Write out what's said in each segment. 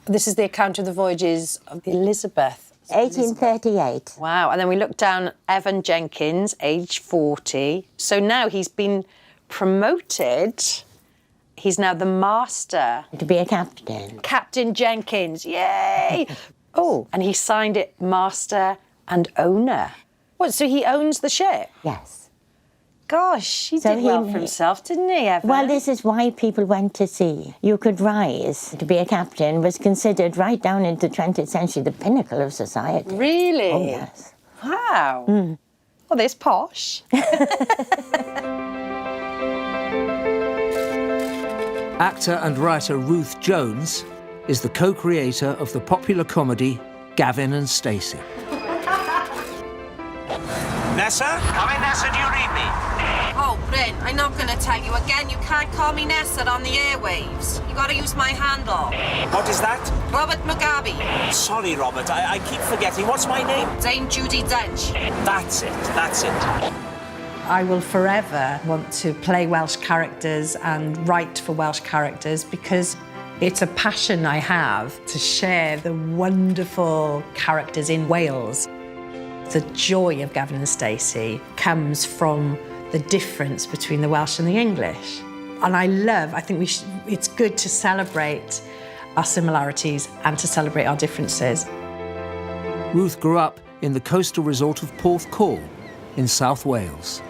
This is the account of the voyages of the Elizabeth. 1838. Wow, and then we look down Evan Jenkins, age 40. So now he's been promoted. He's now the master. To be a captain. Captain Jenkins, yay! Oh, and he signed it master and owner. What, so he owns the ship? Yes. Gosh, he did well for himself, didn't he, Evan? Well, this is why people went to sea. You could rise. To be a captain was considered right down into the 20th century the pinnacle of society. Really? Oh, yes. Wow. Well, there's posh. Actor and writer Ruth Jones is the co-creator of the popular comedy Gavin and Stacey. Nessa? Come in, Nessa, do you read me? Oh, Bryn, I'm not going to tell you again. You can't call me Nessa on the airwaves. You got to use my handle. What is that? Robert Mugabe. Sorry, Robert, I keep forgetting. What's my name? Dame Judy Dench. That's it. I will forever want to play Welsh characters and write for Welsh characters because it's a passion I have to share the wonderful characters in Wales. The joy of Gavin and Stacey comes from the difference between the Welsh and the English. And I think it's good to celebrate our similarities and to celebrate our differences. Ruth grew up in the coastal resort of Porthcawl in South Wales.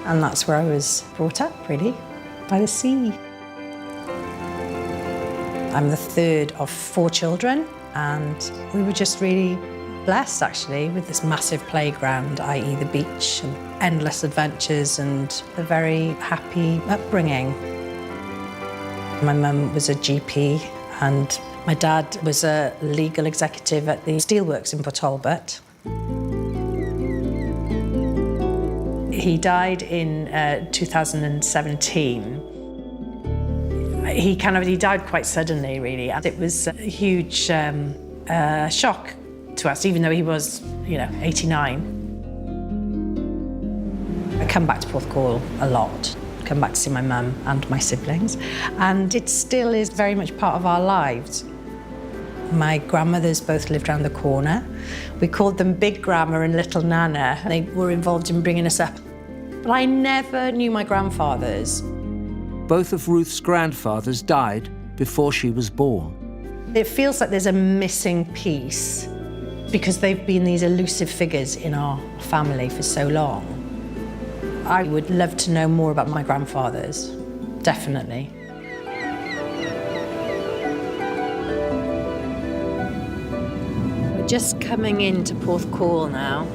And that's where I was brought up, really, by the sea. I'm the third of 4 children, and we were just really blessed, actually, with this massive playground, i.e. the beach, and endless adventures and a very happy upbringing. My mum was a GP, and my dad was a legal executive at the steelworks in Port Talbot. He died in 2017. He died quite suddenly, really. It was a huge shock to us, even though he was, 89. I come back to Porthcawl a lot. Come back to see my mum and my siblings, and it still is very much part of our lives. My grandmothers both lived around the corner. We called them Big Grandma and Little Nana. They were involved in bringing us up. But I never knew my grandfathers. Both of Ruth's grandfathers died before she was born. It feels like there's a missing piece because they've been these elusive figures in our family for so long. I would love to know more about my grandfathers, definitely. We're just coming into Porthcawl now.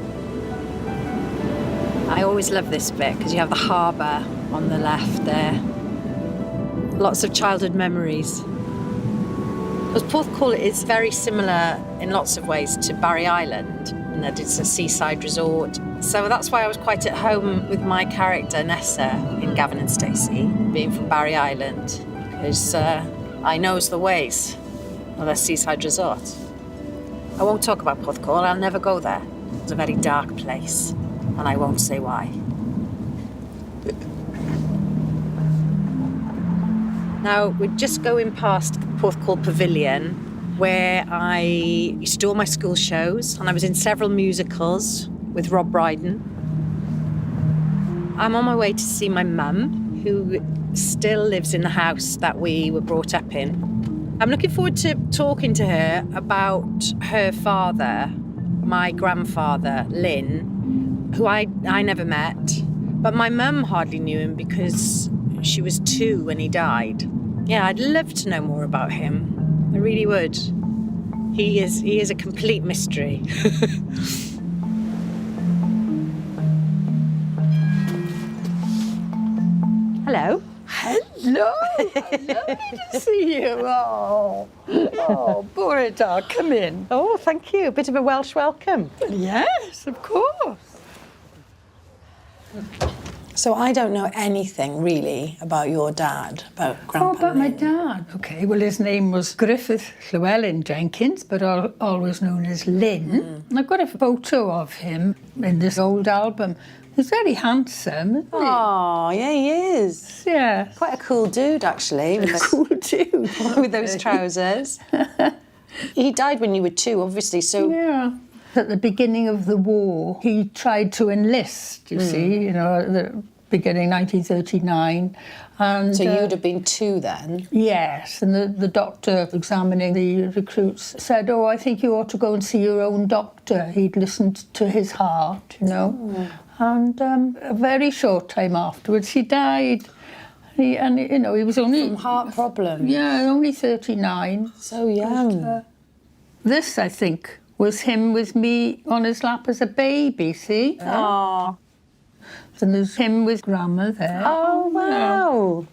I always love this bit because you have the harbour on the left there. Lots of childhood memories. Because Porthcawl is very similar in lots of ways to Barry Island, in that it's a seaside resort. So that's why I was quite at home with my character, Nessa, in Gavin and Stacey, being from Barry Island, because I knows the ways of a seaside resort. I won't talk about Porthcawl, I'll never go there. It's a very dark place, and I won't say why. Now, we're just going past the Porthcawl Pavilion, where I used to do all my school shows, and I was in several musicals with Rob Brydon. I'm on my way to see my mum, who still lives in the house that we were brought up in. I'm looking forward to talking to her about her father, my grandfather, Lynn, who I never met. But my mum hardly knew him because she was 2 when he died. Yeah, I'd love to know more about him. I really would. He is a complete mystery. Hello. Hello. Lovely to see you. Oh, Burita, come in. Oh, thank you. A bit of a Welsh welcome. Yes, of course. So I don't know anything, really, about your dad, about Grandpa about my Lynn. dad. OK, well, his name was Griffith Llewellyn Jenkins, but always known as Lynn. And I've got a photo of him in this old album. He's very handsome, isn't he? Oh, yeah, he is. Yeah. Quite a cool dude, actually. A cool dude. With those trousers. He died when you were 2, obviously, so... Yeah. At the beginning of the war, he tried to enlist, you see, at the beginning 1939. And, So you'd have been 2 then? Yes, and the doctor examining the recruits said, "Oh, I think you ought to go and see your own doctor." He'd listened to his heart, And a very short time afterwards, he died. He was only... From heart problems? Yeah, only 39. So young. But, this, I think, was him with me on his lap as a baby, see? Aww. And there's him with Grandma there. Oh, wow.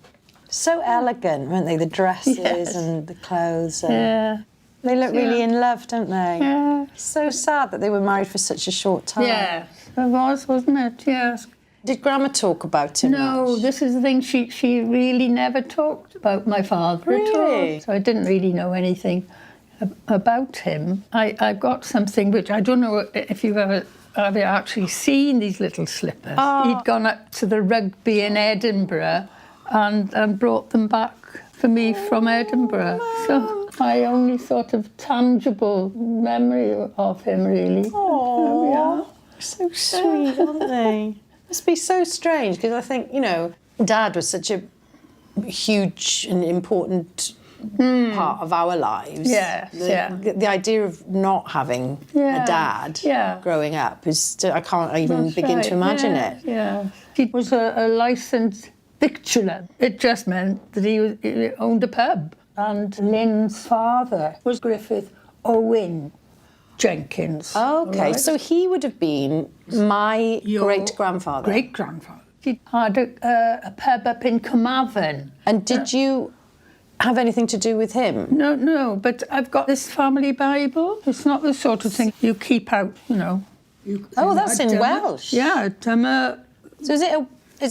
So elegant, weren't they? The dresses Yes. and the clothes. Yeah. They look really in love, don't they? Yeah. So sad that they were married for such a short time. Yes, it was, wasn't it? Yes. Did Grandma talk about him No, much? this is the thing. She really never talked about my father at Really? all. So I didn't really know anything about him. I've got something which I don't know if you've ever actually seen these little slippers. He'd gone up to the rugby in Edinburgh and brought them back for me from Edinburgh. So my only sort of tangible memory of him, really. Aww. So sweet, aren't they? Must be so strange, because I think, Dad was such a huge and important part of our lives. Yes, The idea of not having a dad growing up is, I can't even begin to imagine it. Yeah. He was a licensed victualler. It just meant that he owned a pub. And Lynn's father was Griffith Owen Jenkins. Okay, right? so he would have been my great-grandfather. Great-grandfather. He had a pub up in Carmarthen. And did you have anything to do with him? No, but I've got this family Bible. It's not the sort of thing you keep out, Oh, that's in Welsh. Yeah, So is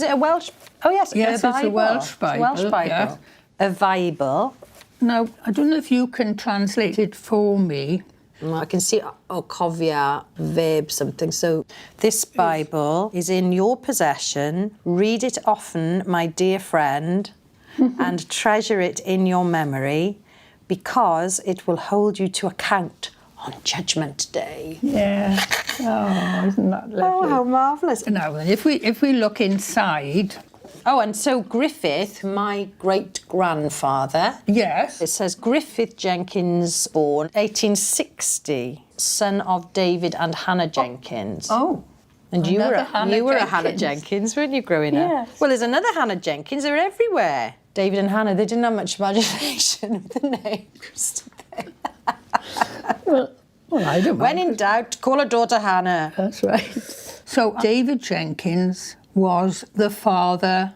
it a Welsh? Oh yes, Yes, it's a Welsh Bible. Welsh Bible. Yes. A Bible. Now, I don't know if you can translate it for me. I can see cofia, verb something. So this Bible is in your possession. Read it often, my dear friend, and treasure it in your memory, because it will hold you to account on Judgment Day. Yeah. Oh, isn't that lovely? Oh, how marvellous. Now, if we look inside... Oh, and so Griffith, my great-grandfather. Yes. It says Griffith Jenkins, born 1860, son of David and Hannah Jenkins. Oh. And you were Hannah a Hannah Jenkins, weren't you, growing up? Yes. Well, there's another Hannah Jenkins. They're everywhere. David and Hannah, they didn't have much imagination of the names, did they? Well, I don't When mind. in doubt, call a daughter Hannah. That's right. So David Jenkins was the father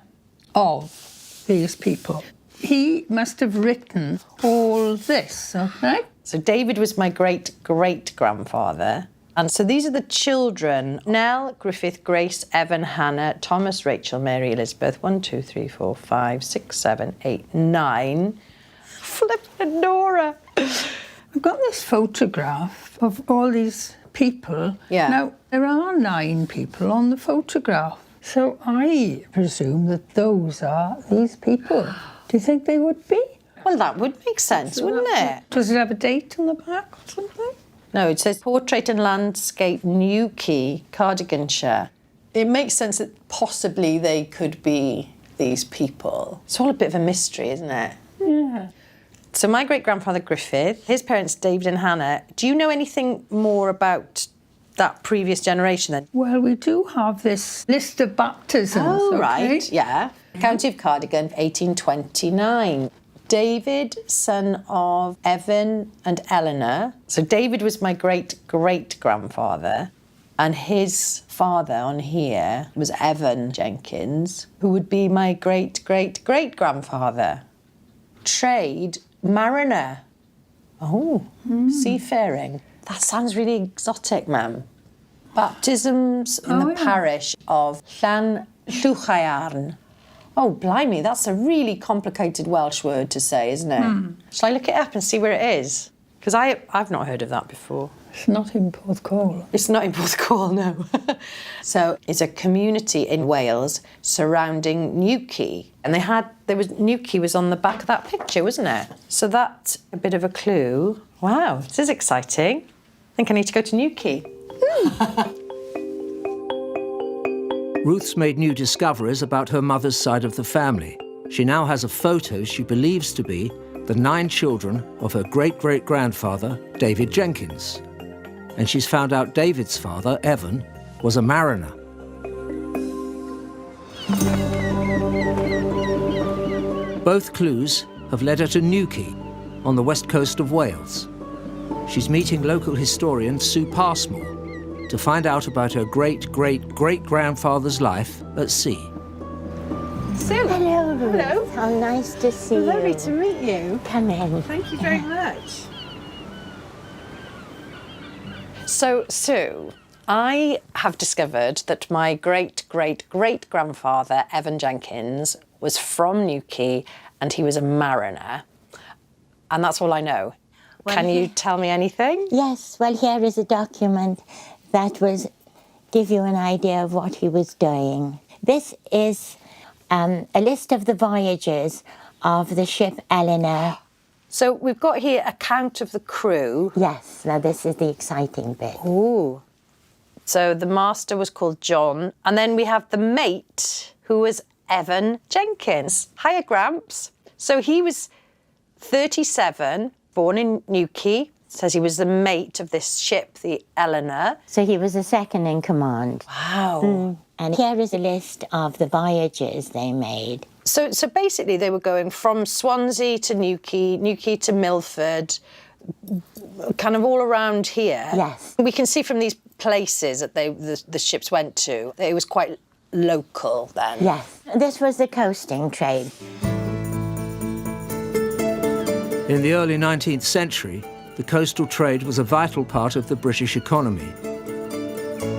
of these people. He must have written all this, okay? So David was my great-great-grandfather. And so these are the children: Nell, Griffith, Grace, Evan, Hannah, Thomas, Rachel, Mary, Elizabeth. 1, 2, 3, 4, 5, 6, 7, 8, 9. Flippin' Nora. I've got this photograph of all these people. Yeah. Now, there are 9 people on the photograph. So I presume that those are these people. Do you think they would be? Well, that would make sense, wouldn't it? Does it have a date on the back or something? No, it says Portrait and Landscape, Newquay, Cardiganshire. It makes sense that possibly they could be these people. It's all a bit of a mystery, isn't it? Yeah. So my great-grandfather Griffith, his parents David and Hannah, do you know anything more about that previous generation then? Well, we do have this list of baptisms. Oh, okay? right, yeah. County of Cardigan, 1829. David, son of Evan and Eleanor. So David was my great-great-grandfather, and his father on here was Evan Jenkins, who would be my great-great-great-grandfather. Trade, mariner. Oh, seafaring. That sounds really exotic, ma'am. Baptisms in the parish of Llan Llwchaiarn. Oh, blimey, that's a really complicated Welsh word to say, isn't it? Shall I look it up and see where it is? Because I've not heard of that before. It's not in Porthcawl. It's not in Porthcawl, no. So it's a community in Wales surrounding Newquay. And Newquay was on the back of that picture, wasn't it? So that's a bit of a clue Wow, this is exciting. I think I need to go to Newquay. Ruth's made new discoveries about her mother's side of the family. She now has a photo she believes to be the 9 children of her great-great-grandfather, David Jenkins. And she's found out David's father, Evan, was a mariner. Both clues have led her to Newquay, on the west coast of Wales. She's meeting local historian Sue Passmore to find out about her great-great-great-grandfather's life at sea. Sue. Hello, Ruth. Hello. How nice to see you. Lovely to meet you. Come in. Thank you very much. So, Sue, I have discovered that my great-great-great-grandfather, Evan Jenkins, was from Newquay and he was a mariner. And that's all I know. Well, Can you tell me anything? Yes, well, here is a document that will give you an idea of what he was doing. This is a list of the voyages of the ship Eleanor. So we've got here a count of the crew. Yes, now this is the exciting bit. Ooh. So the master was called John, and then we have the mate, who was Evan Jenkins. Hiya, Gramps. So he was 37, born in Newquay. Says he was the mate of this ship, the Eleanor. So he was the second in command. Wow. And here is a list of the voyages they made. So basically they were going from Swansea to Newquay, Newquay to Milford, kind of all around here. Yes. We can see from these places that the ships went to, it was quite local then. Yes. This was the coasting trade. In the early 19th century, the coastal trade was a vital part of the British economy.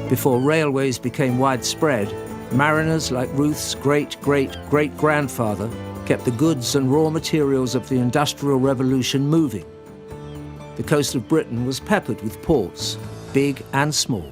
Before railways became widespread, mariners like Ruth's great-great-great-grandfather kept the goods and raw materials of the Industrial Revolution moving. The coast of Britain was peppered with ports, big and small.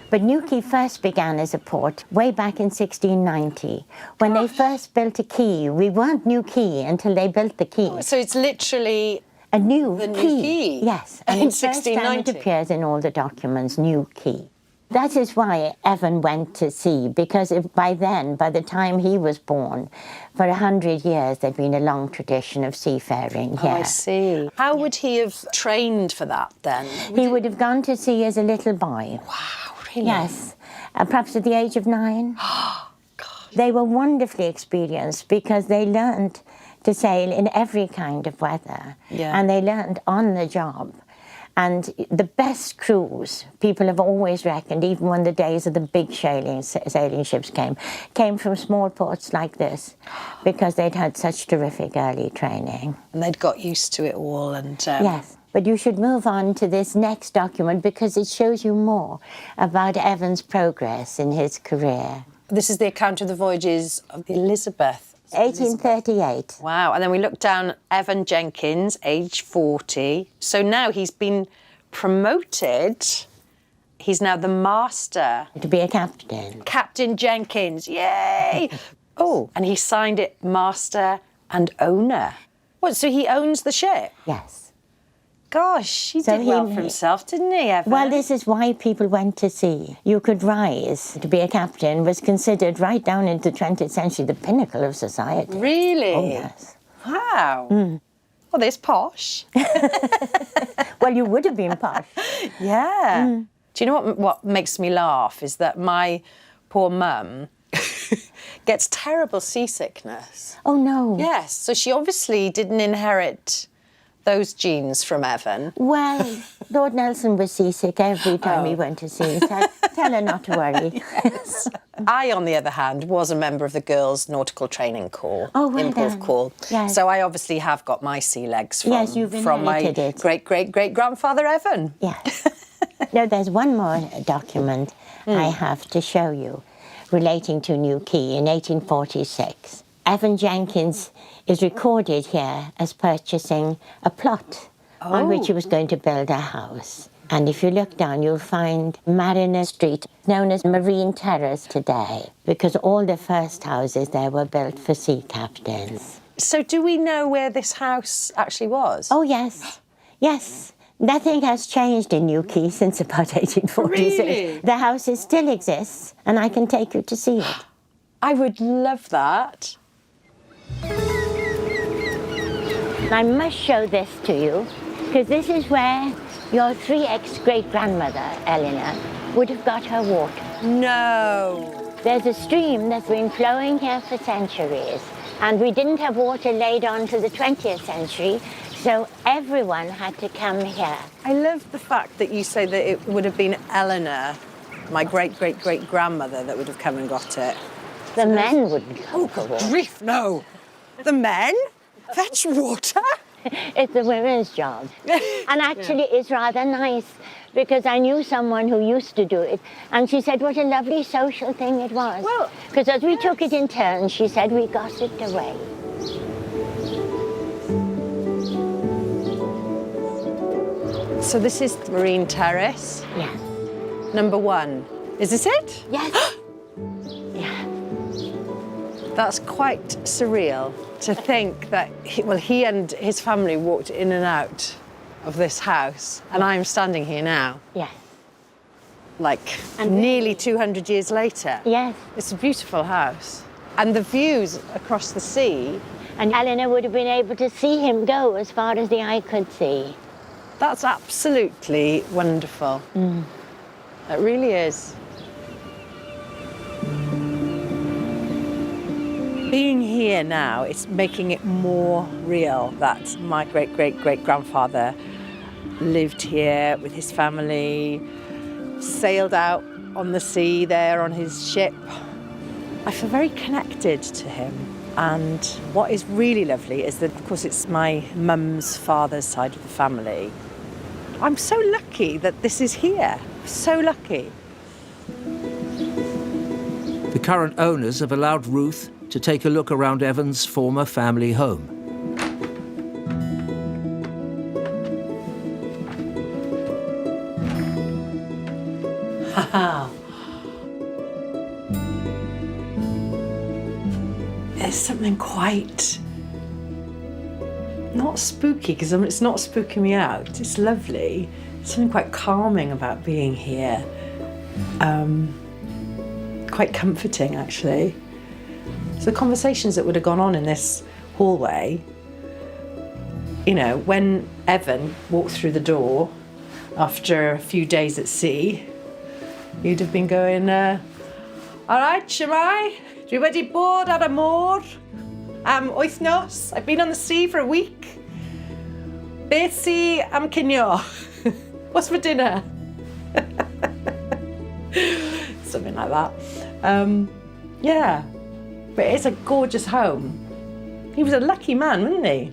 But Newquay first began as a port way back in 1690. When they first built a quay, we weren't Newquay until they built the quay. So it's literally A new the quay. new quay. Yes, and In the first time 1690. it appears in all the documents, new quay. That is why Evan went to sea, because by the time he was born, for 100 years there'd been a long tradition of seafaring here. Oh, I see. How would he have trained for that then? He would have gone to sea as a little boy. Wow, really? Yes, perhaps at the age of 9. They were wonderfully experienced because they learned to sail in every kind of weather. Yeah. And they learned on the job. And the best crews, people have always reckoned, even when the days of the big sailing ships came from small ports like this, because they'd had such terrific early training. And they'd got used to it all and... Yes. But you should move on to this next document because it shows you more about Evan's progress in his career. This is the account of the voyages of the Elizabeth. 1838. Wow, and then we look down Evan Jenkins, age 40. So now he's been promoted. He's now the master. To be a captain. Captain Jenkins, yay! Oh, and he signed it master and owner. What, so he owns the ship? Yes. Gosh, he So did well he- for himself, didn't he, Evan? Well, this is why people went to sea. You could rise. To be a captain was considered right down into the 20th century the pinnacle of society. Really? Oh, yes. Wow. Well, there's posh. Well, you would have been posh. Yeah. Do you know what makes me laugh is that my poor mum gets terrible seasickness. Oh, no. Yes, so she obviously didn't inherit those genes from Evan. Well, Lord Nelson was seasick every time he went to sea. Tell her not to worry. I, on the other hand, was a member of the Girls' Nautical Training Corps Oh, well in done. Porthcawl. Yes. So I obviously have got my sea legs from, Yes, you've from my inherited it. great-great-great-grandfather Evan. Yes. No, there's one more document I have to show you relating to Newquay in 1846. Evan Jenkins is recorded here as purchasing a plot on which he was going to build a house. And if you look down, you'll find Mariner Street, known as Marine Terrace today, because all the first houses there were built for sea captains. So do we know where this house actually was? Oh, yes. Yes. Nothing has changed in Newquay since about 1846. Really? The house still exists, and I can take you to see it. I would love that. I must show this to you, because this is where your 3 ex-great-grandmother, Eleanor, would have got her water. No. There's a stream that's been flowing here for centuries, and we didn't have water laid on to the 20th century, so everyone had to come here. I love the fact that you say that it would have been Eleanor, my great-great-great-grandmother, that would have come and got it. The men wouldn't come for water. Grief, no. The men? Fetch water? It's the women's job. And actually it's rather nice, because I knew someone who used to do it, and she said what a lovely social thing it was. Well, because as we took it in turns, she said we gossiped away. So this is Marine Terrace, Yeah. number 1. Is this it? Yes. Yeah. That's quite surreal to think that, he and his family walked in and out of this house, and I'm standing here now, Yes. like And nearly 200 years later. Yes. It's a beautiful house. And the views across the sea, And Eleanor would have been able to see him go as far as the eye could see. that's absolutely wonderful. It really is. Being here now, it's making it more real that my great-great-great-grandfather lived here with his family, sailed out on the sea there on his ship. I feel very connected to him. And what is really lovely is that, of course, it's my mum's father's side of the family. I'm so lucky that this is here. So lucky. The current owners have allowed Ruth to take a look around Evan's former family home. There's something quite, not spooky, because it's not spooking me out. It's lovely. Something quite calming about being here. Quite comforting, actually. So the conversations that would have gone on in this hallway, you know, when Evan walked through the door after a few days at sea, you'd have been going, all right, Shemai, dwi wedi bod ar y môr am wythnos. I've been on the sea for a week. Beth sy am cinio? What's for dinner? Something like that. Yeah, but it's a gorgeous home. He was a lucky man, wasn't he?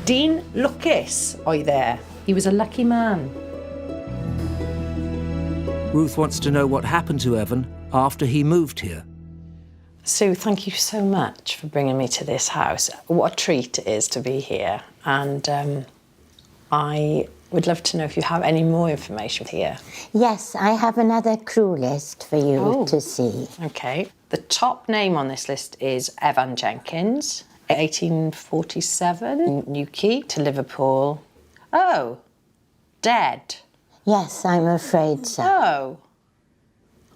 Dean Lucas, oedd there. He was a lucky man. Ruth wants to know what happened to Evan after he moved here. Sue, thank you so much for bringing me to this house. What a treat it is to be here. And I would love to know if you have any more information here. Yes, I have another crew list for you to see. Okay. The top name on this list is Evan Jenkins, 1847, Newquay to Liverpool. Oh, dead. Yes, I'm afraid so. Oh.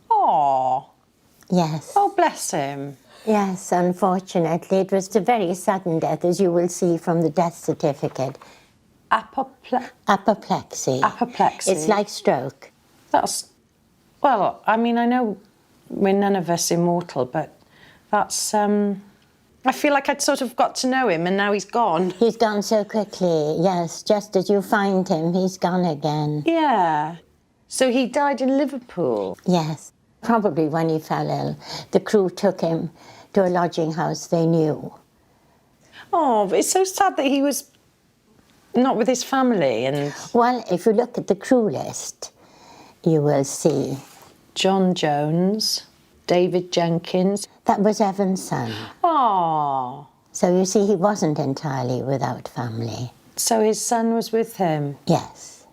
Aw. Yes. Oh, bless him. Yes, unfortunately. It was a very sudden death, as you will see from the death certificate. Apoplexy. Apoplexy. It's like stroke. That's, well, I mean, I know we're none of us immortal, but that's, I feel like I'd sort of got to know him and now he's gone. He's gone so quickly, yes. Just as you find him, he's gone again. Yeah. So he died in Liverpool? Yes. Probably when he fell ill. The crew took him to a lodging house they knew. Oh, but it's so sad that he was not with his family and... Well, if you look at the crew list, you will see. John Jones, David Jenkins. That was Evan's son. Oh. So you see, he wasn't entirely without family. So his son was with him? Yes.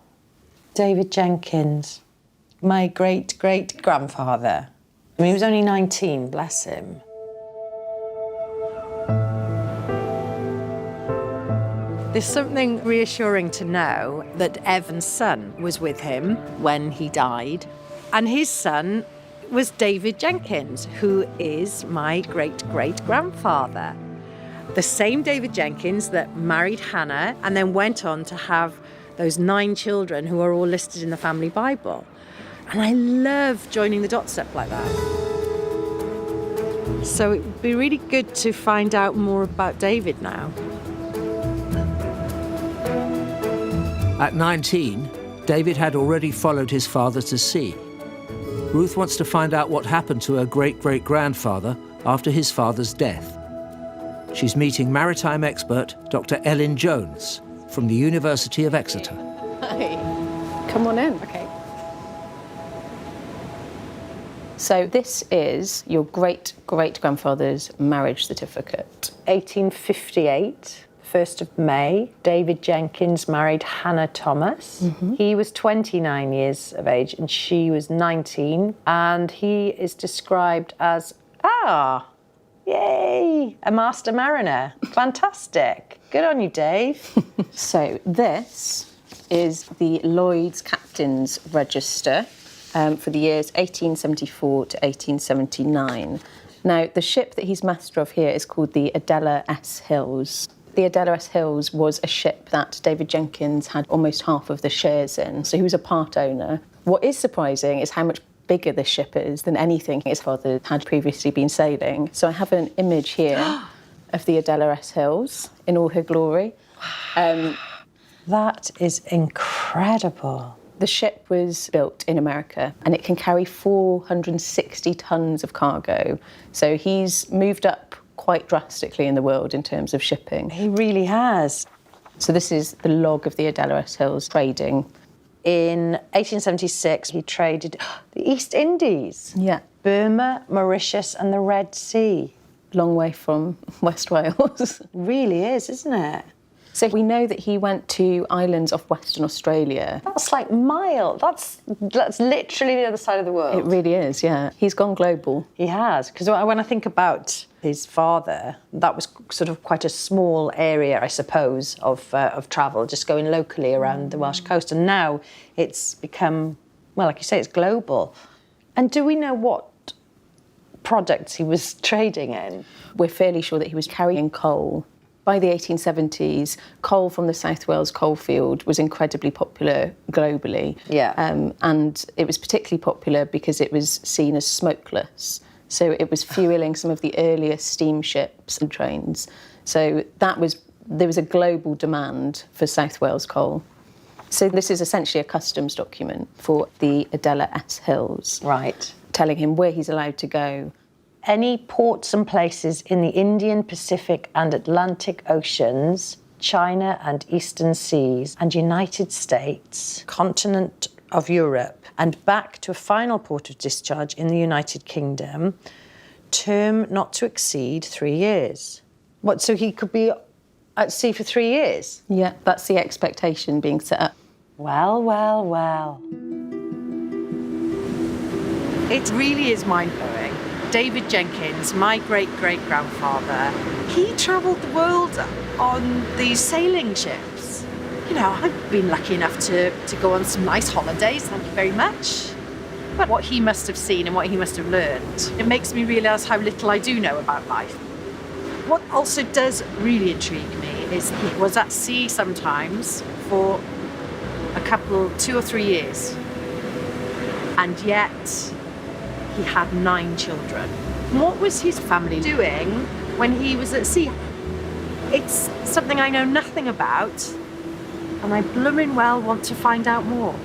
David Jenkins, my great-great-grandfather. I mean, he was only 19, bless him. There's something reassuring to know that Evan's son was with him when he died, and his son was David Jenkins, who is my great-great-grandfather. The same David Jenkins that married Hannah and then went on to have those 9 children who are all listed in the family Bible. And I love joining the dots up like that. So it would be really good to find out more about David now. At 19, David had already followed his father to sea. Ruth wants to find out what happened to her great-great-grandfather after his father's death. She's meeting maritime expert Dr. Ellen Jones from the University of Exeter. Hi. Come on in. Okay. So this is your great-great-grandfather's marriage certificate. 1858, 1st of May, David Jenkins married Hannah Thomas. He was 29 years of age and she was 19. And he is described as, yay, a master mariner. Fantastic. Good on you, Dave. So this is the Lloyd's Captain's Register for the years 1874 to 1879. Now, the ship that he's master of here is called the Adela S. Hills. The Adela S. Hills was a ship that David Jenkins had almost half of the shares in, so he was a part owner. What is surprising is how much bigger this ship is than anything his father had previously been sailing. So I have an image here of the Adela S. Hills in all her glory. That is incredible. The ship was built in America and it can carry 460 tons of cargo. So he's moved up quite drastically in the world in terms of shipping. He really has. So this is the log of the Adela S. Hills trading. In 1876, he traded the East Indies. Yeah. Burma, Mauritius and the Red Sea. Long way from West Wales. Really is, isn't it? So we know that he went to islands off Western Australia. That's like mile. That's literally the other side of the world. It really is, yeah. He's gone global. He has, because when I think about his father, that was sort of quite a small area, I suppose, of travel, just going locally around the Welsh coast. And now it's become, well, like you say, it's global. And do we know what products he was trading in? We're fairly sure that he was carrying coal. By the 1870s, coal from the South Wales coalfield was incredibly popular globally. Yeah. And it was particularly popular because it was seen as smokeless. So it was fueling some of the earliest steamships and trains. So there was a global demand for South Wales coal. So this is essentially a customs document for the Adela S. Hills. Right. Telling him where he's allowed to go. Any ports and places in the Indian, Pacific and Atlantic Oceans, China and Eastern Seas, and United States, continent of Europe, and back to a final port of discharge in the United Kingdom, term not to exceed 3 years. What, so he could be at sea for 3 years? Yeah, that's the expectation being set up. Well, well, well. It really is mind-blowing. David Jenkins, my great-great-grandfather, he travelled the world on these sailing ships. You know, I've been lucky enough to go on some nice holidays, thank you very much. But what he must have seen and what he must have learned, it makes me realise how little I do know about life. What also does really intrigue me is he was at sea sometimes for a couple, 2 or 3 years. And yet he had 9 children. What was his family doing when he was at sea? It's something I know nothing about, and I blooming well want to find out more.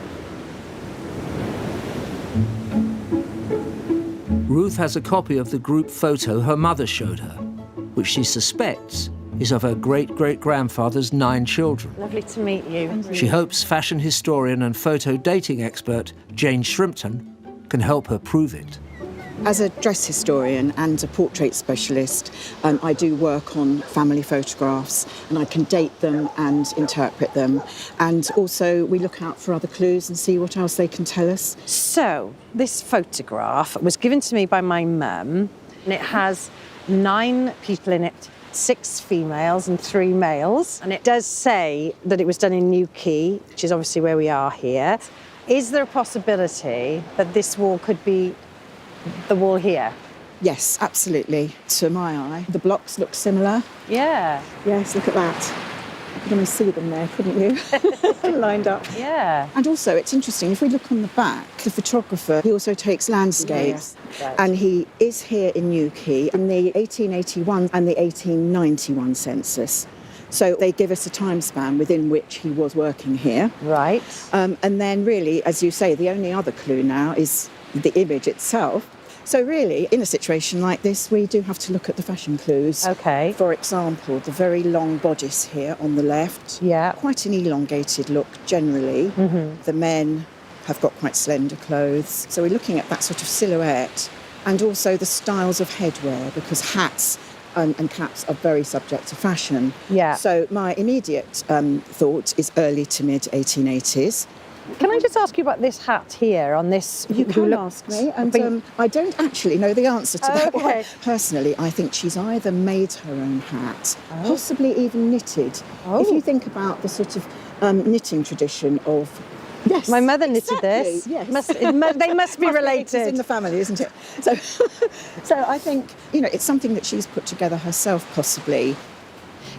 Ruth has a copy of the group photo her mother showed her, which she suspects is of her great-great-grandfather's 9 children. Lovely to meet you. She hopes fashion historian and photo dating expert Jane Shrimpton can help her prove it. As a dress historian and a portrait specialist, I do work on family photographs and I can date them and interpret them. And also we look out for other clues and see what else they can tell us. So, this photograph was given to me by my mum, and it has 9 people in it 6 females and 3 males. And it does say that it was done in Newquay, which is obviously where we are here. Is there a possibility that this wall could be the wall here? Yes, absolutely. To my eye, the blocks look similar. Yeah. Yes, look at that. You could almost see them there, couldn't you? Lined up. Yeah. And also, it's interesting, if we look on the back, the photographer, he also takes landscapes. Right. And he is here in Newquay in the 1881 and the 1891 census. So they give us a time span within which he was working here. Right. And then really, as you say, the only other clue now is the image itself. So really, in a situation like this, we do have to look at the fashion clues. Okay. For example, the very long bodice here on the left. Yeah. Quite an elongated look generally. Mm-hmm. The men have got quite slender clothes. So we're looking at that sort of silhouette and also the styles of headwear, because hats and caps are very subject to fashion. Yeah. So my immediate thought is early to mid 1880s. Can I just ask you about this hat here on this? You can ask me, and I don't actually know the answer to that one. Personally, I think she's either made her own hat, possibly even knitted. Oh. If you think about the sort of knitting tradition of... Yes, my mother knitted this. Yes. They must be related. It's in the family, isn't it? So I think, it's something that she's put together herself, possibly.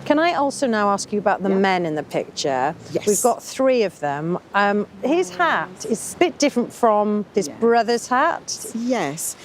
Can I also now ask you about the men in the picture? Yes. We've got 3 of them. His hat is a bit different from his brother's hat. Yes.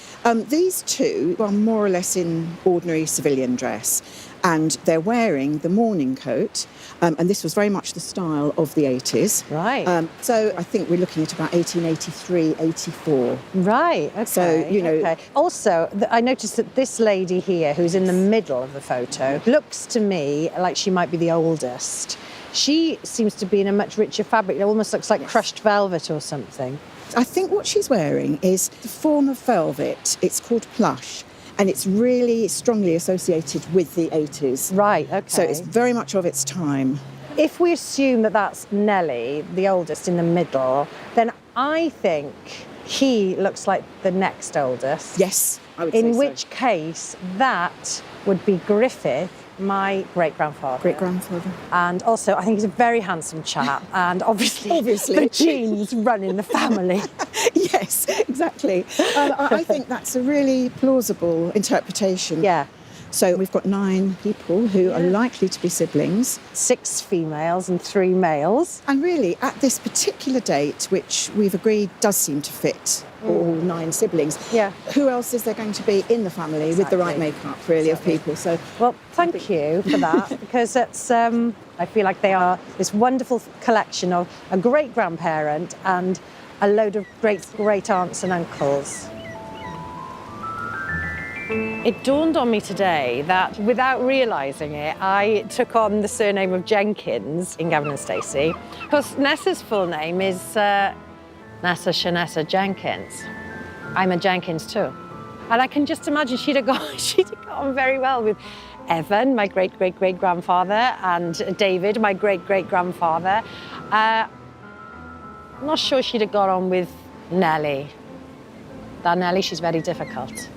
These 2 are more or less in ordinary civilian dress, and they're wearing the morning coat, and this was very much the style of the 80s. Right. So I think we're looking at about 1883, 84. Right, okay. So, Okay. Also, I noticed that this lady here, who's in the middle of the photo, looks to me like she might be the oldest. She seems to be in a much richer fabric. It almost looks like crushed velvet or something. I think what she's wearing is the form of velvet. It's called plush, and it's really strongly associated with the 80s. Right, okay. So it's very much of its time. If we assume that that's Nellie, the oldest in the middle, then I think he looks like the next oldest. Yes, I would say In so. which case, that would be Griffith, my great-grandfather. Great-grandfather. And also, I think he's a very handsome chap, and obviously. the genes run in the family. Yes, exactly. I think that's a really plausible interpretation. Yeah. So we've got 9 people who are likely to be siblings. 6 females and 3 males. And really, at this particular date, which we've agreed does seem to fit all 9 siblings, who else is there going to be in the family with the right makeup, really, of people? So, well, thank you for that, because it's, I feel like they are this wonderful collection of a great-grandparent and a load of great-great-aunts and uncles. It dawned on me today that, without realising it, I took on the surname of Jenkins in Gavin and Stacey, because Nessa's full name is Nessa Shanessa Jenkins. I'm a Jenkins too. And I can just imagine she'd have got on very well with Evan, my great-great-great-grandfather, and David, my great-great-grandfather. I'm not sure she'd have got on with Nellie. That Nellie, she's very difficult.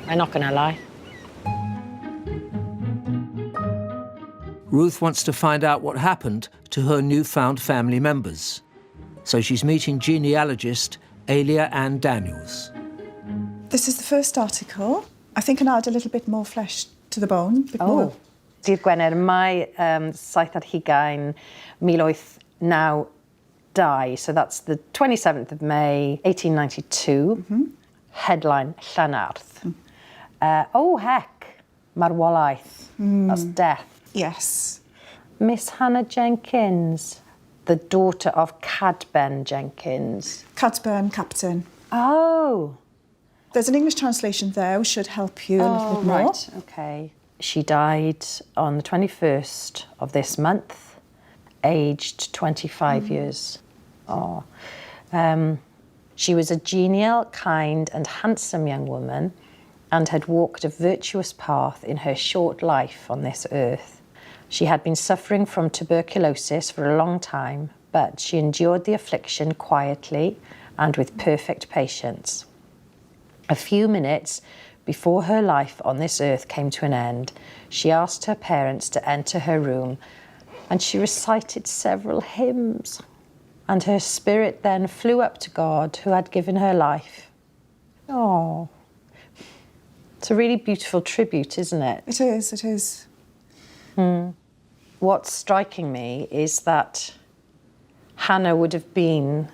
I'm not going to lie. Ruth wants to find out what happened to her newfound family members. So she's meeting genealogist Alia Ann Daniels. This is the first article. I think I'll add a little bit more flesh to the bone. A bit more. Dydd Gwener, mae 7 miloedd naw dau. So that's the 27th of May, 1892. Mm-hmm. Headline, Llanarth. Oh, heck, marwolaeth. That's death. Yes. Miss Hannah Jenkins, the daughter of Cadben Jenkins. Cadben, captain. Oh. There's an English translation there which should help you a little bit more. Right, okay. She died on the 21st of this month, aged 25 years. Oh. She was a genial, kind and handsome young woman and had walked a virtuous path in her short life on this earth. She had been suffering from tuberculosis for a long time, but she endured the affliction quietly and with perfect patience. A few minutes Before her life on this earth came to an end, she asked her parents to enter her room, and she recited several hymns. And her spirit then flew up to God, who had given her life. Oh, it's a really beautiful tribute, isn't it? It is, it is. What's striking me is that Hannah would have been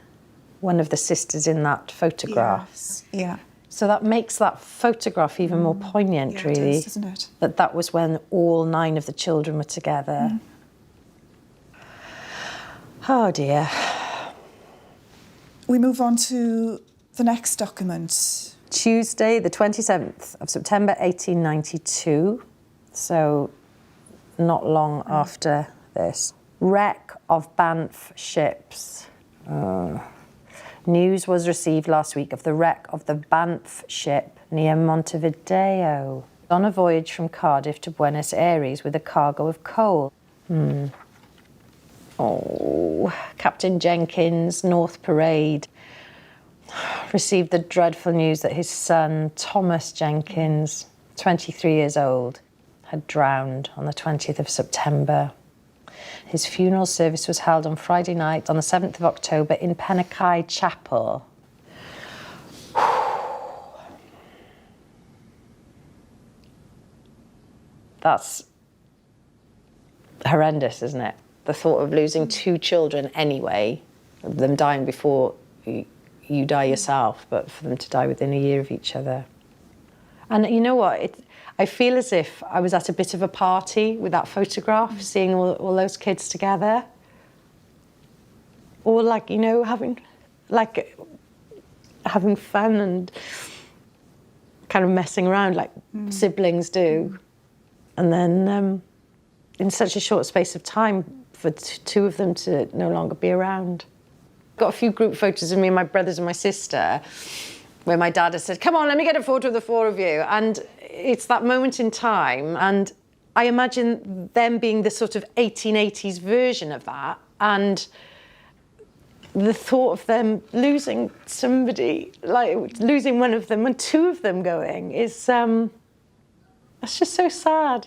one of the sisters in that photograph. Yes, yeah. So that makes that photograph even more poignant, Yeah, really. it is, doesn't it? That was when all 9 of the children were together. Oh dear. We move on to the next document. Tuesday, the 27th of September 1892, so not long after this. Wreck of Banff ships. News was received last week of the wreck of the Banff ship near Montevideo on a voyage from Cardiff to Buenos Aires with a cargo of coal. Oh, Captain Jenkins, North Parade, received the dreadful news that his son, Thomas Jenkins, 23 years old, had drowned on the 20th of September. His funeral service was held on Friday night on the 7th of October in Pennakai Chapel. That's horrendous, isn't it? The thought of losing 2 children anyway, of them dying before you die yourself, but for them to die within a year of each other. And you know what? I feel as if I was at a bit of a party with that photograph, seeing all those kids together. Or like, you know, having fun and kind of messing around like siblings do. And then in such a short space of time for 2 of them to no longer be around. Got a few group photos of me and my brothers and my sister where my dad has said, come on, let me get a photo of the 4 of you. And it's that moment in time, and I imagine them being the sort of 1880s version of that, and the thought of them losing somebody, like losing one of them and 2 of them going is, that's just so sad.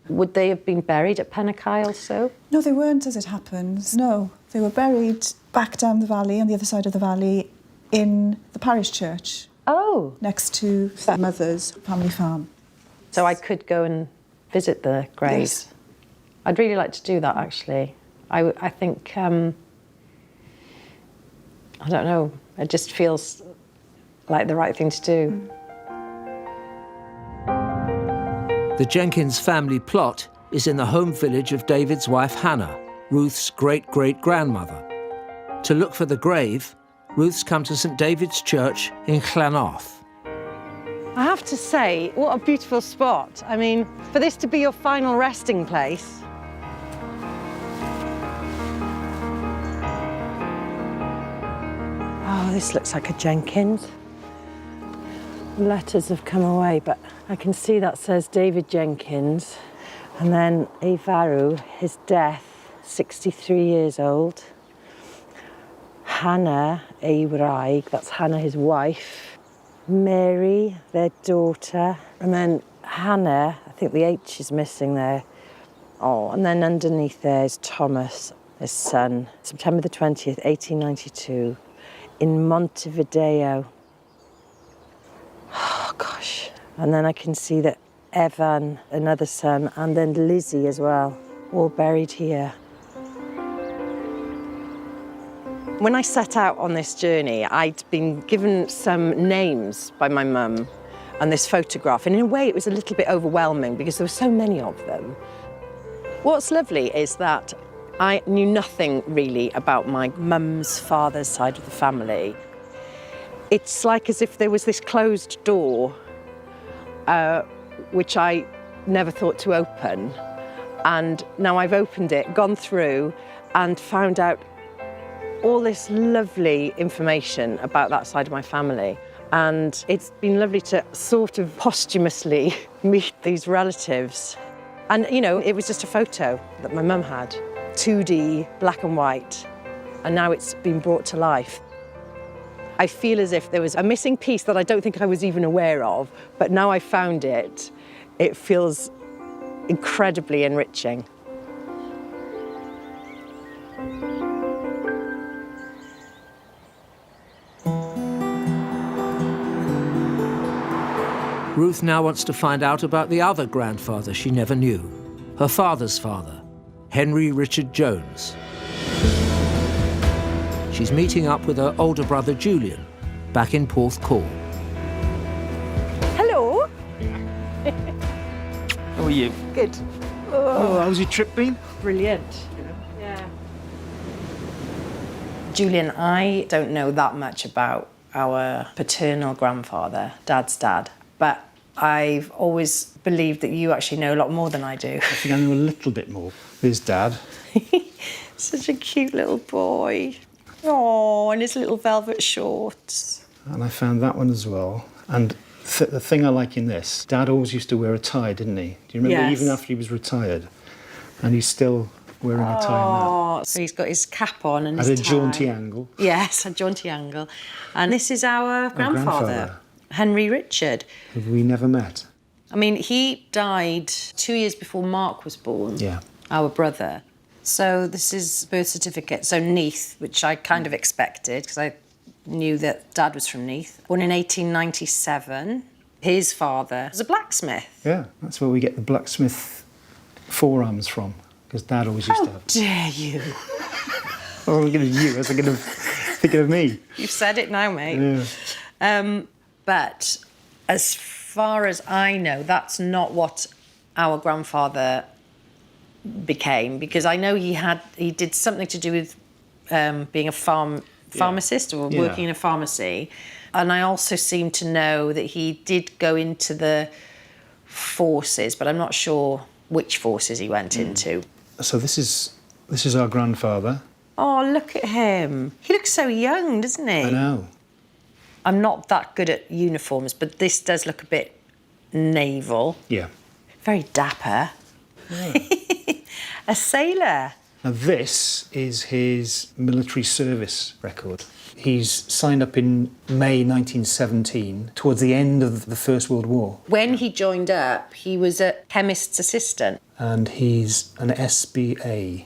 Would they have been buried at Pennakai also? No, they weren't, as it happens. No, they were buried back down the valley, on the other side of the valley, in the parish church. Oh. Next to their mother's family farm. So I could go and visit the graves. Yes. I'd really like to do that, actually. I think, I don't know, it just feels like the right thing to do. The Jenkins family plot is in the home village of David's wife Hannah, Ruth's great-great-grandmother. To look for the grave, Ruth's come to St David's Church in Llanarth. I have to say, what a beautiful spot. I mean, for this to be your final resting place. Oh, this looks like a Jenkins. Letters have come away, but I can see that says David Jenkins. And then Eifaru, his death, 63 years old. Hannah, ei wraig, that's Hannah, his wife. Mary, their daughter. And then Hannah, I think the H is missing there. Oh, and then underneath there is Thomas, his son. September the 20th, 1892, in Montevideo. Oh, gosh. And then I can see that Evan, another son, and then Lizzie as well, all buried here. When I set out on this journey, I'd been given some names by my mum and this photograph, and in a way it was a little bit overwhelming because there were so many of them. What's lovely is that I knew nothing really about my mum's father's side of the family. It's like as if there was this closed door which I never thought to open. And now I've opened it, gone through and found out all this lovely information about that side of my family. And it's been lovely to sort of posthumously meet these relatives. And, you know, it was just a photo that my mum had, 2D, black and white, and now it's been brought to life. I feel as if there was a missing piece that I don't think I was even aware of, but now I found it, it feels incredibly enriching. Ruth now wants to find out about the other grandfather she never knew, her father's father, Henry Richard Jones. She's meeting up with her older brother Julian, back in Porthcawl. Hello. How are you? Good. Oh, how's your trip been? Brilliant. Yeah. Julian, I don't know that much about our paternal grandfather, Dad's dad, but I've always believed that you actually know a lot more than I do. I think I know a little bit more. His dad. Such a cute little boy. Oh, and his little velvet shorts. And I found that one as well. And the thing I like in this, Dad always used to wear a tie, didn't he? Do you remember, Yes. even after he was retired? And he's still wearing a tie now. Oh, so he's got his cap on and At his a tie. jaunty angle. Yes, a jaunty angle. And this is our grandfather, grandfather. Henry Richard. Have we never met? I mean, he died 2 years before Mark was born, Yeah. our brother. So this is birth certificate. So Neath, which I kind of expected because I knew that Dad was from Neath. Born in 1897. His father was a blacksmith. Yeah, that's where we get the blacksmith forearms from, because Dad always used to have. Dare you? I wasn't thinking of you, I was thinking of me. You've said it now, mate. Yeah. But as far as I know, that's not what our grandfather became, because I know he did something to do with being a pharmacist or Yeah. working in a pharmacy. And I also seem to know that he did go into the forces, but I'm not sure which forces he went into. So this is our grandfather. Oh, look at him. He looks so young, doesn't he? I know. I'm not that good at uniforms, but this does look a bit naval. Yeah. Very dapper. A sailor. Now this is his military service record. He's signed up in May 1917, towards the end of the First World War. When he joined up, he was a chemist's assistant. And he's an SBA.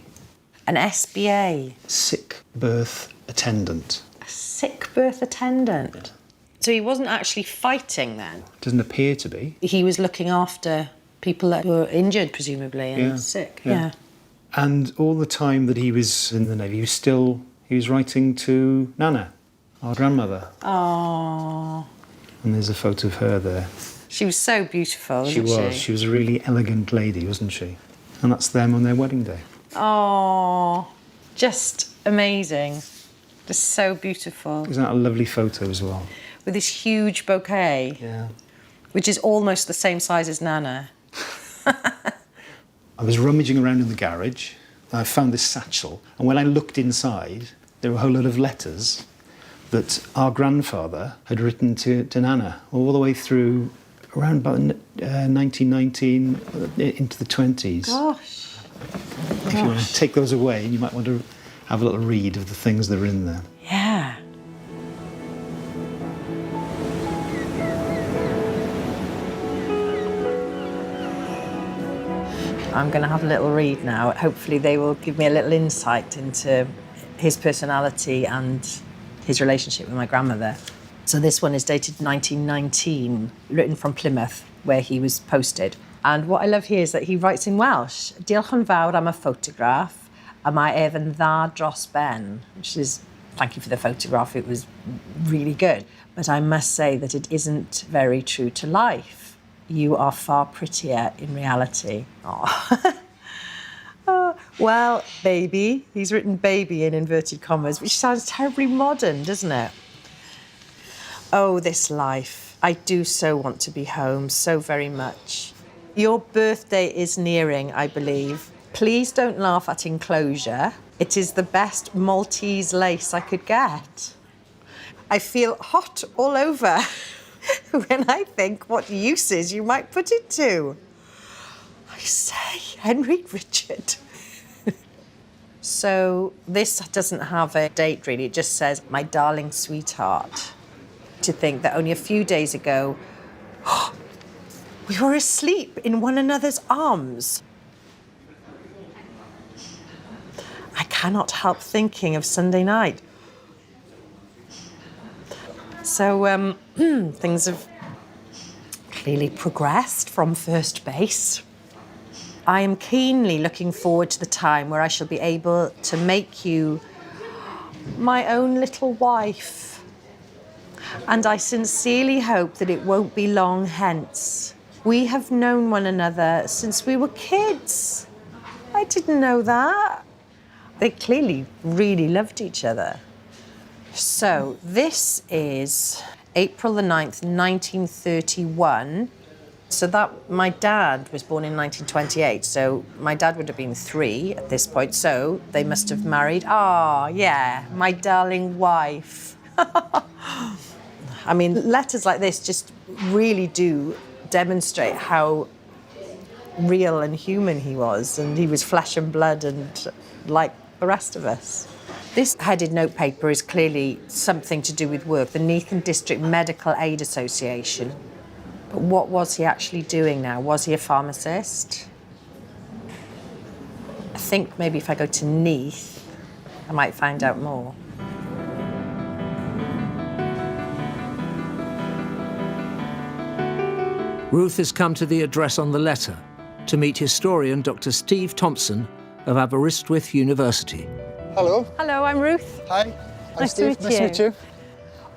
An SBA. Sick birth attendant. A sick birth attendant. So he wasn't actually fighting then? Doesn't appear to be. He was looking after people that were injured, presumably, and sick. Yeah. And all the time that he was in the Navy, he was writing to Nana, our grandmother. Oh. And there's a photo of her there. She was so beautiful, wasn't she? She was. She was a really elegant lady, wasn't she? And that's them on their wedding day. Oh, just amazing. Just so beautiful. Isn't that a lovely photo as well? With this huge bouquet. Yeah. Which is almost the same size as Nana. I was rummaging around in the garage. I found this satchel. And when I looked inside, there were a whole lot of letters that our grandfather had written to Nana all the way through around about 1919 into the 20s. Gosh. If you want to take those away, you might want to have a little read of the things that are in there. Yeah. I'm going to have a little read now. Hopefully they will give me a little insight into his personality and his relationship with my grandmother. So this one is dated 1919, written from Plymouth, where he was posted. And what I love here is that he writes in Welsh, Diolch yn fawr am y ffotograff, a mae efo'n dda dros ben, which is, thank you for the photograph, it was really good. But I must say that it isn't very true to life. You are far prettier in reality. Oh. Oh, well, baby. He's written baby in inverted commas, which sounds terribly modern, doesn't it? Oh, this life. I do so want to be home, so very much. Your birthday is nearing, I believe. Please don't laugh at enclosure. It is the best Maltese lace I could get. I feel hot all over when I think what uses you might put it to. I say, Henry Richard. So this doesn't have a date really, it just says, my darling sweetheart. To think that only a few days ago, we were asleep in one another's arms. I cannot help thinking of Sunday night. So things have clearly progressed from first base. I am keenly looking forward to the time where I shall be able to make you my own little wife. And I sincerely hope that it won't be long hence. We have known one another since we were kids. I didn't know that. They clearly really loved each other. So this is April the 9th, 1931. So that, my dad was born in 1928, so my dad would have been 3 at this point, so they must have married. Ah, yeah, my darling wife. I mean, letters like this just really do demonstrate how real and human he was, and he was flesh and blood and like the rest of us. This headed notepaper is clearly something to do with work, the Neatham District Medical Aid Association. But what was he actually doing now? Was he a pharmacist? I think maybe if I go to Neath, I might find out more. Ruth has come to the address on the letter to meet historian Dr. Steve Thompson of Aberystwyth University. Hello. Hello, I'm Ruth. Hi, I'm Nice Steve. to Nice to meet you.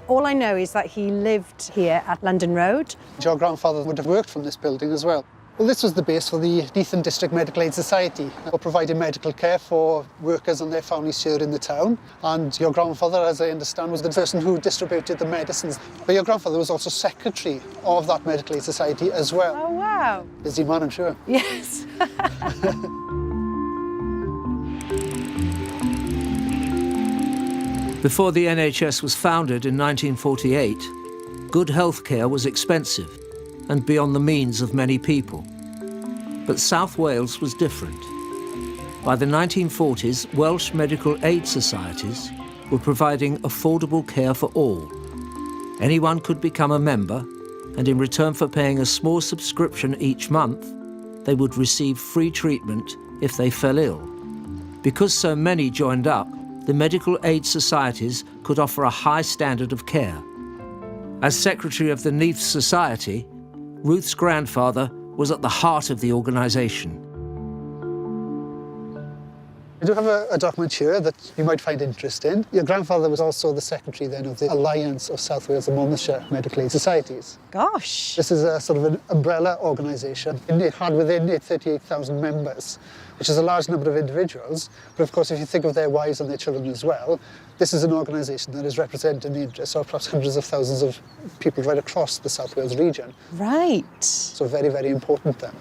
All I know is that he lived here at London Road. Your grandfather would have worked from this building as well. Well, this was the base for the Neatham District Medical Aid Society, for providing medical care for workers and their families here in the town. And your grandfather, as I understand, was the person who distributed the medicines. But your grandfather was also secretary of that Medical Aid Society as well. Oh, wow. Busy man, I'm sure. Yes. Before the NHS was founded in 1948, good health care was expensive and beyond the means of many people. But South Wales was different. By the 1940s, Welsh medical aid societies were providing affordable care for all. Anyone could become a member, and in return for paying a small subscription each month, they would receive free treatment if they fell ill. Because so many joined up, the medical aid societies could offer a high standard of care. As secretary of the Neath Society, Ruth's grandfather was at the heart of the organisation. I do have a document here that you might find interesting. Your grandfather was also the secretary then of the Alliance of South Wales and Monmouthshire Medical Aid Societies. Gosh. This is a sort of an umbrella organisation. It had within it 38,000 members, which is a large number of individuals. But of course, if you think of their wives and their children as well, this is an organisation that is representing the interests of perhaps hundreds of thousands of people right across the South Wales region. Right. So very, very important then.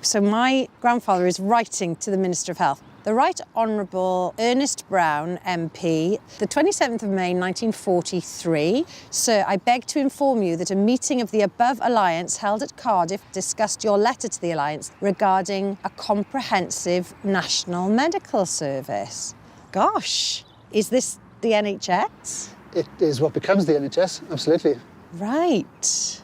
So my grandfather is writing to the Minister of Health. The Right Honourable Ernest Brown, MP, the 27th of May 1943. Sir, I beg to inform you that a meeting of the above alliance held at Cardiff discussed your letter to the alliance regarding a comprehensive national medical service. Gosh, is this the NHS? It is what becomes the NHS, absolutely. Right.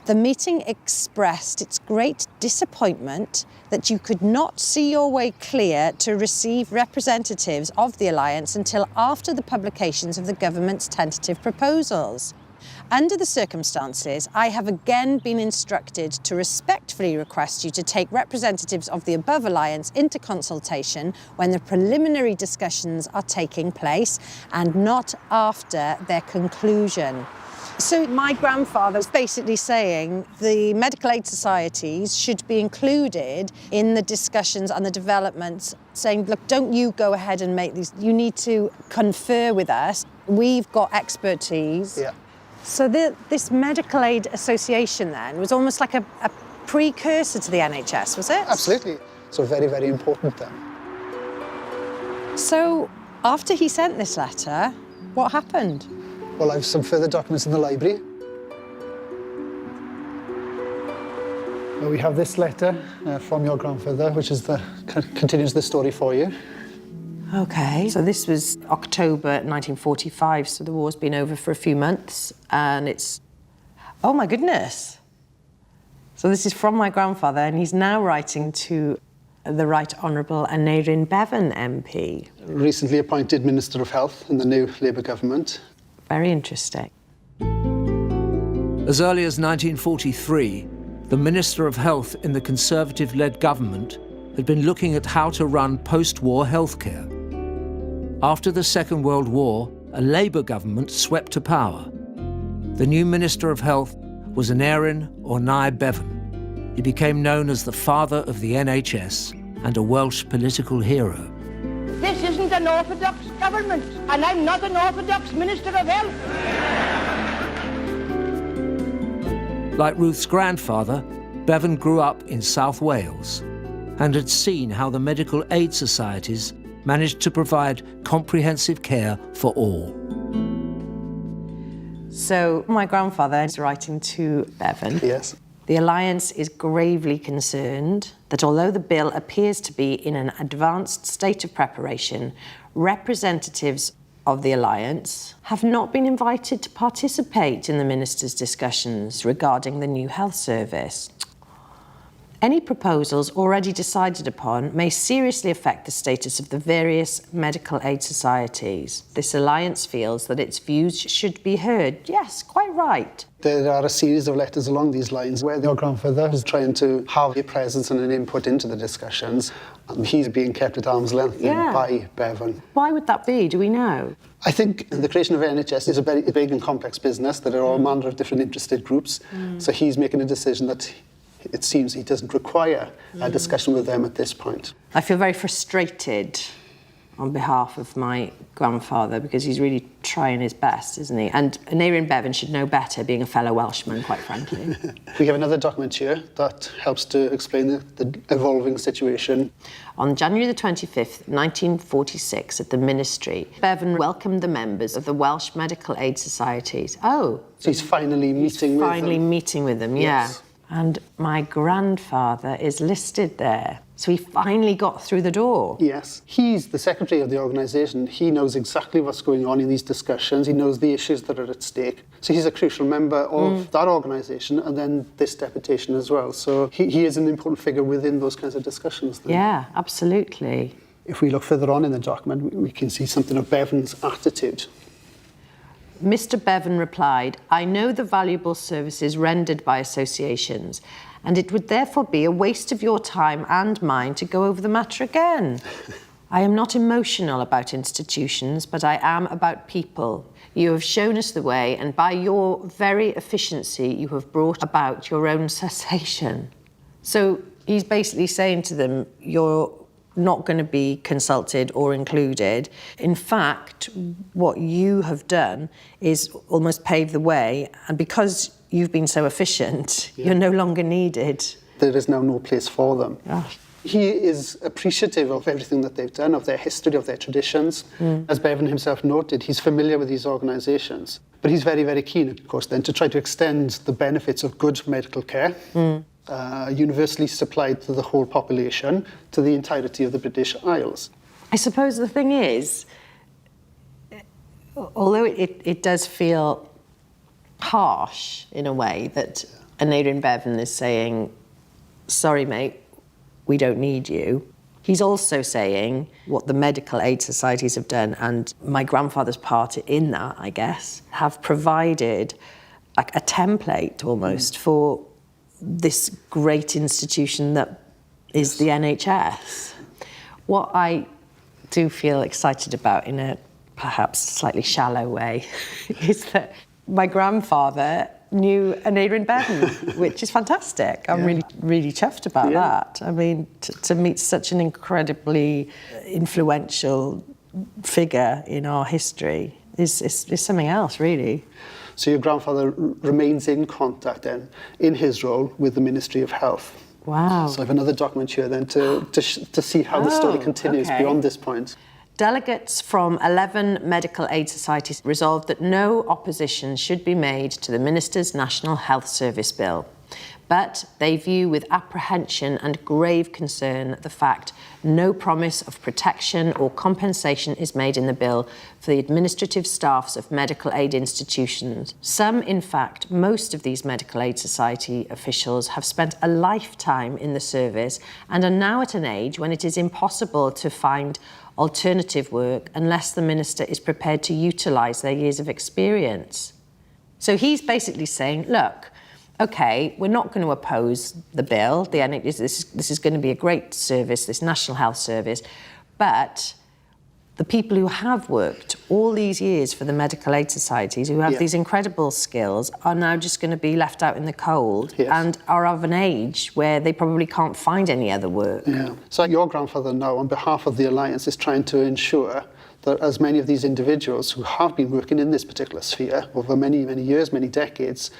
The meeting expressed its great disappointment that you could not see your way clear to receive representatives of the Alliance until after the publications of the government's tentative proposals. Under the circumstances, I have again been instructed to respectfully request you to take representatives of the above alliance into consultation when the preliminary discussions are taking place and not after their conclusion. So my grandfather was basically saying the medical aid societies should be included in the discussions and the developments, saying, look, don't you go ahead and make these, you need to confer with us. We've got expertise. Yeah. So this medical aid association then was almost like a precursor to the NHS, was it? Absolutely. So very, very important then. So after he sent this letter, what happened? Well, I have some further documents in the library. We have this letter from your grandfather, which is continues the story for you. Okay, so this was October 1945, so the war's been over for a few months, and it's... Oh my goodness! So this is from my grandfather, and he's now writing to the Right Honourable Aneurin Bevan MP. Recently appointed Minister of Health in the new Labour government. Very interesting. As early as 1943, the Minister of Health in the Conservative-led government had been looking at how to run post-war healthcare. After the Second World War, a Labour government swept to power. The new Minister of Health was Aneurin Oddie Bevan. He became known as the father of the NHS and a Welsh political hero. This isn't an orthodox government, and I'm not an orthodox Minister of Health. Like Ruth's grandfather, Bevan grew up in South Wales and had seen how the medical aid societies managed to provide comprehensive care for all. So my grandfather is writing to Bevan. Yes. The Alliance is gravely concerned that although the bill appears to be in an advanced state of preparation, representatives of the Alliance have not been invited to participate in the Minister's discussions regarding the new health service. Any proposals already decided upon may seriously affect the status of the various medical aid societies. This alliance feels that its views should be heard. Yes, quite right. There are a series of letters along these lines where your grandfather is trying to have a presence and an input into the discussions. And he's being kept at arm's length by Bevan. Why would that be? Do we know? I think the creation of NHS is a very big and complex business. There are all manner of different interested groups. So he's making a decision that it seems he doesn't require a discussion with them at this point. I feel very frustrated on behalf of my grandfather because he's really trying his best, isn't he? And Aneurin Bevan should know better, being a fellow Welshman, quite frankly. We have another document here that helps to explain the evolving situation. On January the 25th, 1946, at the Ministry, Bevan welcomed the members of the Welsh Medical Aid Societies. Oh. So he's finally meeting with them. Finally meeting with them, yeah. Yes. And my grandfather is listed there. So he finally got through the door. Yes. He's the secretary of the organisation. He knows exactly what's going on in these discussions. He knows the issues that are at stake. So he's a crucial member of that organisation and then this deputation as well. So he is an important figure within those kinds of discussions. Then. Yeah, absolutely. If we look further on in the document, we can see something of Bevan's attitude. Mr. Bevan replied, "I know the valuable services rendered by associations, and it would therefore be a waste of your time and mine to go over the matter again. I am not emotional about institutions, but I am about people. You have shown us the way, and by your very efficiency, you have brought about your own cessation." So he's basically saying to them, you're not going to be consulted or included. In fact, what you have done is almost pave the way, and because you've been so efficient, you're no longer needed. There is now no place for them. Gosh. He is appreciative of everything that they've done, of their history, of their traditions. As Bevan himself noted, he's familiar with these organisations. But he's very, very keen, of course, then to try to extend the benefits of good medical care, universally supplied to the whole population, to the entirety of the British Isles. I suppose the thing is, although it does feel harsh in a way that Aneurin Bevan is saying, sorry, mate, we don't need you. He's also saying what the medical aid societies have done, and my grandfather's part in that, I guess, have provided like a template almost for this great institution that is the NHS. What I do feel excited about in a perhaps slightly shallow way is that my grandfather knew Aneurin Bevan, which is fantastic. I'm really chuffed about that. I mean, to meet such an incredibly influential figure in our history is something else, really. So your grandfather remains in contact then, in his role with the Ministry of Health. Wow. So I have another document here then to see how the story continues beyond this point. Delegates from 11 medical aid societies resolved that no opposition should be made to the Minister's National Health Service Bill. But they view with apprehension and grave concern the fact no promise of protection or compensation is made in the bill for the administrative staffs of medical aid institutions. Some, in fact, most of these medical aid society officials have spent a lifetime in the service and are now at an age when it is impossible to find alternative work unless the minister is prepared to utilise their years of experience. So he's basically saying, look, OK, we're not going to oppose the bill. The NHS, this is going to be a great service, this National Health Service, but the people who have worked all these years for the medical aid societies, who have these incredible skills, are now just going to be left out in the cold and are of an age where they probably can't find any other work. Yeah. So your grandfather now, on behalf of the Alliance, is trying to ensure that as many of these individuals who have been working in this particular sphere over many, many years, many decades,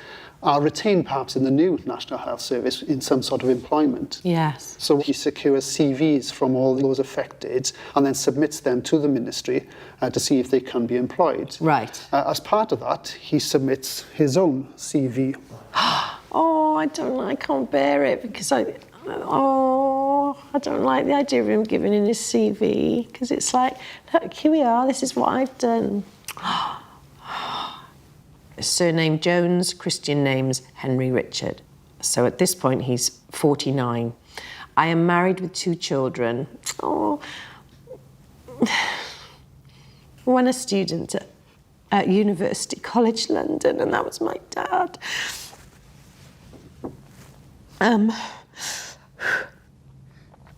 are retained perhaps in the new National Health Service in some sort of employment. Yes. So he secures CVs from all those affected and then submits them to the ministry to see if they can be employed. Right. As part of that, he submits his own CV. Oh, I can't bear it because I don't like the idea of him giving in his CV because it's like, look, here we are, this is what I've done. Surname Jones, Christian name's Henry Richard. So at this point, he's 49. I am married with 2 children. Oh, when a student at University College London, and that was my dad.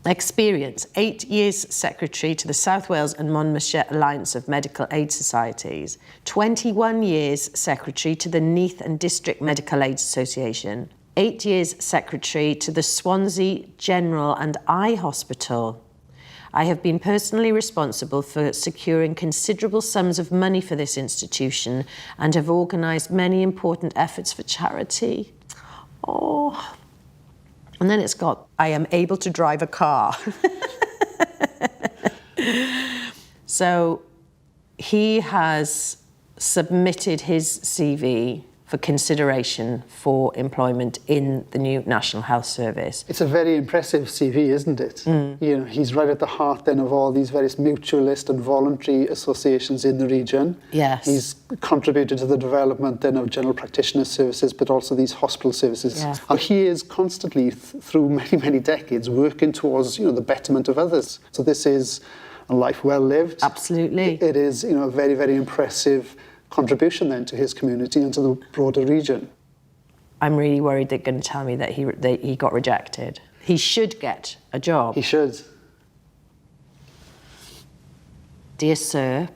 Experience, 8 years secretary to the South Wales and Monmouthshire Alliance of Medical Aid Societies, 21 years secretary to the Neath and District Medical Aid Association, 8 years secretary to the Swansea General and Eye Hospital. I have been personally responsible for securing considerable sums of money for this institution and have organised many important efforts for charity. Oh. And then it's got, I am able to drive a car. So he has submitted his CV for consideration for employment in the new National Health Service. It's a very impressive CV, isn't it? You know, he's right at the heart then of all these various mutualist and voluntary associations in the region. Yes. He's contributed to the development then of general practitioner services, but also these hospital services. Yeah. And he is constantly, through many, many decades, working towards, you know, the betterment of others. So this is a life well lived. Absolutely. It is, you know, a very, very impressive contribution then to his community and to the broader region. I'm really worried they're going to tell me that he got rejected. He should get a job. He should. Dear Sir,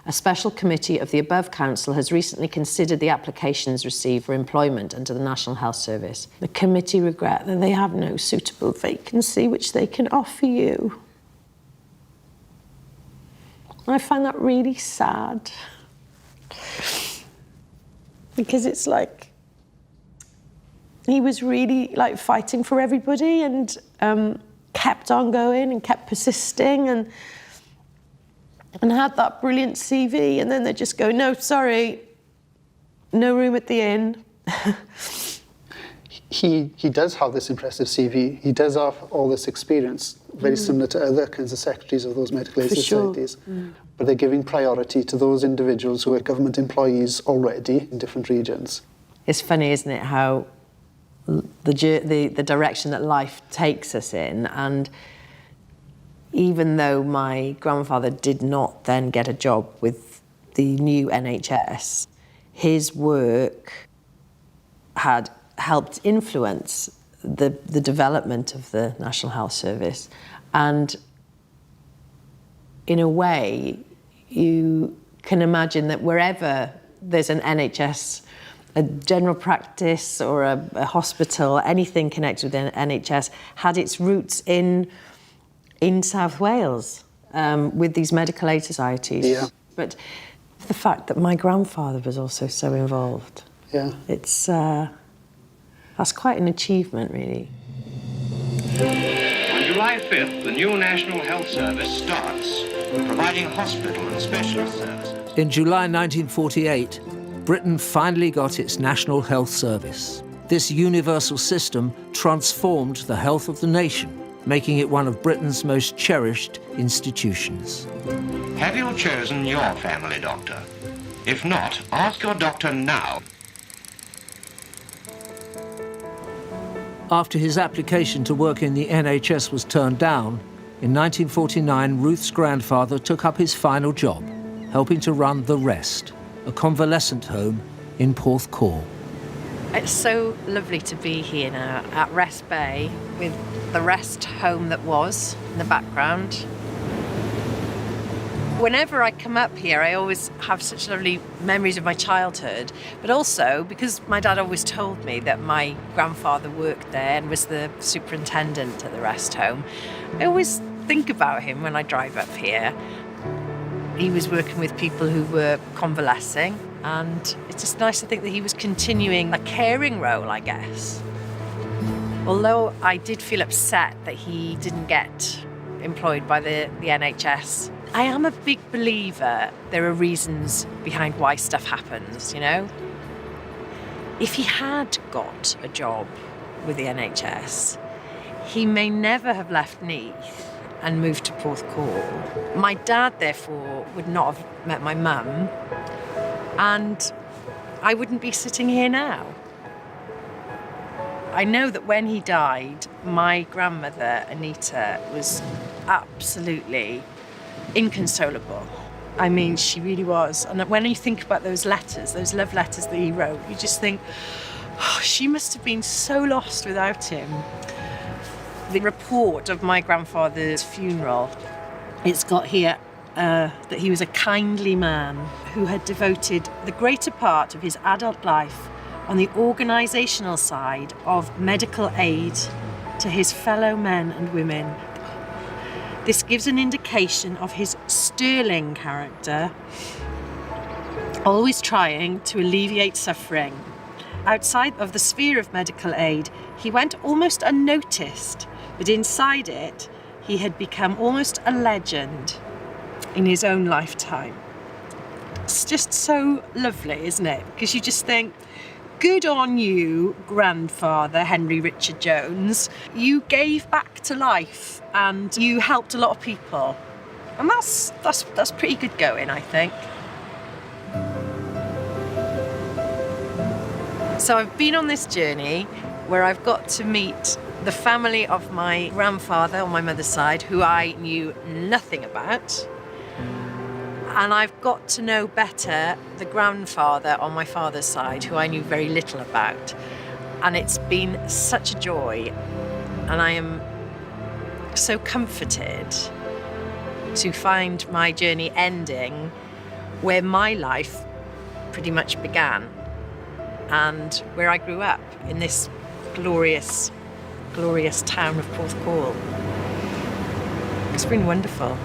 a special committee of the above council has recently considered the applications received for employment under the National Health Service. The committee regret that they have no suitable vacancy which they can offer you. I find that really sad. Because it's like he was really like fighting for everybody and kept on going and kept persisting and had that brilliant CV, and then they just go, no, sorry, no room at the inn. He does have this impressive CV. He does have all this experience, very similar to other kinds of secretaries of those medical aid societies. Sure. But they're giving priority to those individuals who are government employees already in different regions. It's funny, isn't it, how the direction that life takes us in. And even though my grandfather did not then get a job with the new NHS, his work had helped influence the development of the National Health Service. And in a way, you can imagine that wherever there's an NHS, a general practice or a hospital, anything connected with an NHS, had its roots in South Wales with these medical aid societies. Yeah. But the fact that my grandfather was also so involved, it's that's quite an achievement, really. On July 5th, the new National Health Service starts, providing hospital and specialist services. In July 1948, Britain finally got its National Health Service. this universal system transformed the health of the nation, making it one of Britain's most cherished institutions. Have you chosen your family doctor? If not, ask your doctor now. After his application to work in the NHS was turned down, in 1949 Ruth's grandfather took up his final job, helping to run The Rest, a convalescent home in Porthcawl. It's so lovely to be here now at Rest Bay with the Rest home that was in the background. Whenever I come up here, I always have such lovely memories of my childhood, but also because my dad always told me that my grandfather worked there and was the superintendent at the Rest home. I always think about him when I drive up here. He was working with people who were convalescing, and it's just nice to think that he was continuing a caring role, I guess. Although I did feel upset that he didn't get employed by the NHS, I am a big believer there are reasons behind why stuff happens, you know? If he had got a job with the NHS, he may never have left Neath and moved to Porthcawl. My dad, therefore, would not have met my mum, and I wouldn't be sitting here now. I know that when he died, my grandmother, Anita, was absolutely inconsolable. I mean, she really was. And when you think about those letters, those love letters that he wrote, you just think, oh, she must have been so lost without him. The report of my grandfather's funeral, it's got here that he was a kindly man who had devoted the greater part of his adult life on the organisational side of medical aid to his fellow men and women. This gives an indication of his sterling character, always trying to alleviate suffering. Outside of the sphere of medical aid, he went almost unnoticed, but inside it, he had become almost a legend in his own lifetime. It's just so lovely, isn't it? Because you just think, good on you, grandfather Henry Richard Jones. You gave back to life and you helped a lot of people. And that's pretty good going, I think. So I've been on this journey where I've got to meet the family of my grandfather on my mother's side, who I knew nothing about. And I've got to know better the grandfather on my father's side, who I knew very little about. And it's been such a joy. And I am so comforted to find my journey ending where my life pretty much began and where I grew up, in this glorious, glorious town of Porthcawl. It's been wonderful.